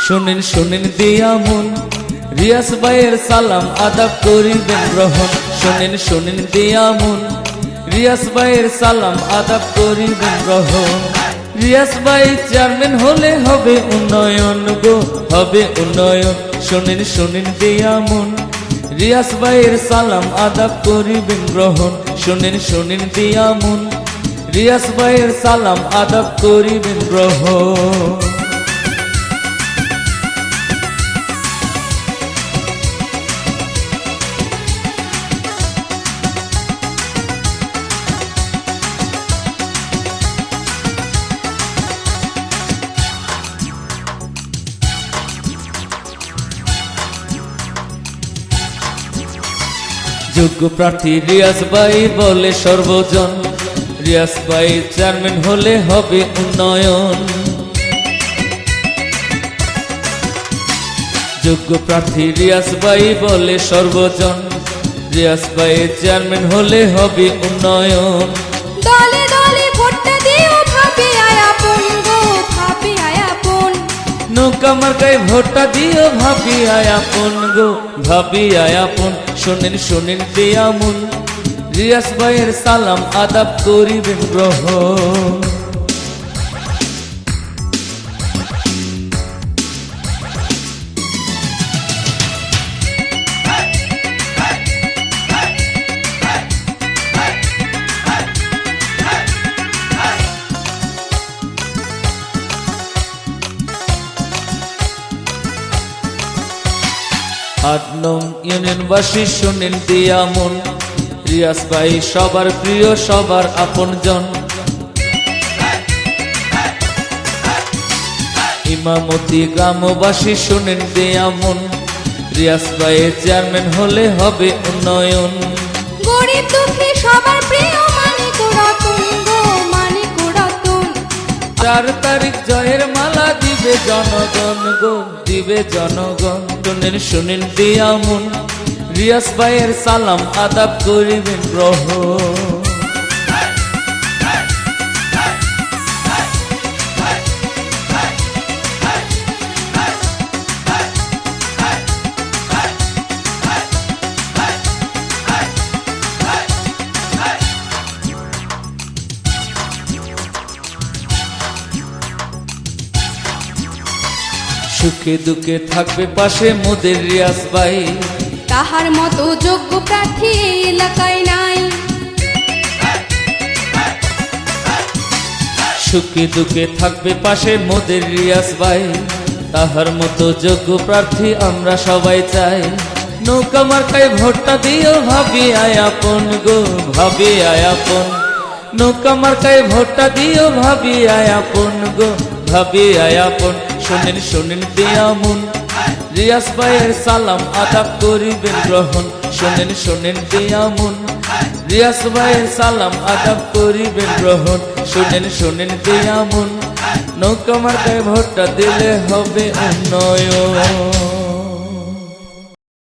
শুনেন শুনেন দিয়া মন রিয়াজ ভাইয়ের সালাম আদাব করিবেন গ্রহণ। শুনেন শুনেন দিয়া মন রিয়াজ ভাইয়ের সালাম আদাব করিবেন গ্রহণ। রিয়াজ ভাই চেয়ারম্যান হলে হবে উন্নয়ন গো, হবে উন্নয়ন। শুনেন শুনেন দিয়া মন রিয়াজ ভাইয়ের সালাম আদাব করিবেন গ্রহণ। শুনেন শুনেন দিয়া মন রিয়াজ ভাইয়ের সালাম আদাব করিবেন গ্রহণ। যোগ্য প্রার্থী রিয়াজ ভাই বলে সর্বজন, রিয়াজ ভাই চেয়ারম্যান হলে হবে উন্নয়ন। যোগ্য প্রার্থী রিয়াজ ভাই বলে সর্বজন, রিয়াজ ভাই চেয়ারম্যান হলে হবে উন্নয়ন। দলে দলে ভোটটা দিও ভাবে আয়াপন গো, ভাবে আয়াপন। নৌকা মার্কায় ভোটটা দিও ভাবি আয়াপন গো, ভাবি আয়াপন। শুনেন শুনেন দিয়া মন রিয়াজ ভাইয়ের সালাম আদাব করিবেন গ্রহণ। আদনম ইউনিয়নবাসী শুনেন দিয়া মন রিয়াজ ভাই সবার প্রিয় সবার আপনজন। ইমামতি গ্রামবাসী শুনেন দিয়া মন রিয়াজ ভাই চেয়ারম্যান হলে হবে উন্নয়ন। গরিব দুঃখী সবার প্রিয় মানিক রতন গো, মানিক রতন। 4 তারিখ জয়ের মালা দিবে জনগণ গো, দিবে জনগণ। শুনেন শুনেন দিয়া মন রিয়াজ ভাইয়ের সালাম আদাব করিবেন গ্রহণ। সুখে দুঃখে থাকবে পাশে মোদের রিয়াজ ভাই, তাহার মতো যোগ্য প্রার্থী এই এলাকায় নাই। সুখে দুঃখে থাকবে পাশে মোদের রিয়াজ ভাই, তাহার মতো যোগ্য প্রার্থী আমরা সবাই চাই। নৌকা মার্কায় ভোটটা দিও ভাবি আয়াপন গো, ভাবি আয়াপন। নৌকা মার্কায় ভোটটা দিও ভাবি আয়াপন গো, ভাবি আয়াপন। শুনেন শুনেন দিয়া মন রিয়াজ ভাইয়ের সালাম আদাব করিবেন গ্রহণ। শুনেন শুনেন দিয়া মন রিয়াজ ভাইয়ের সালাম আদাব করিবেন গ্রহণ। শুনেন শুনেন দিয়া মন নৌকা মার্কায় ভোটটা দিলে হবে উন্নয়ন।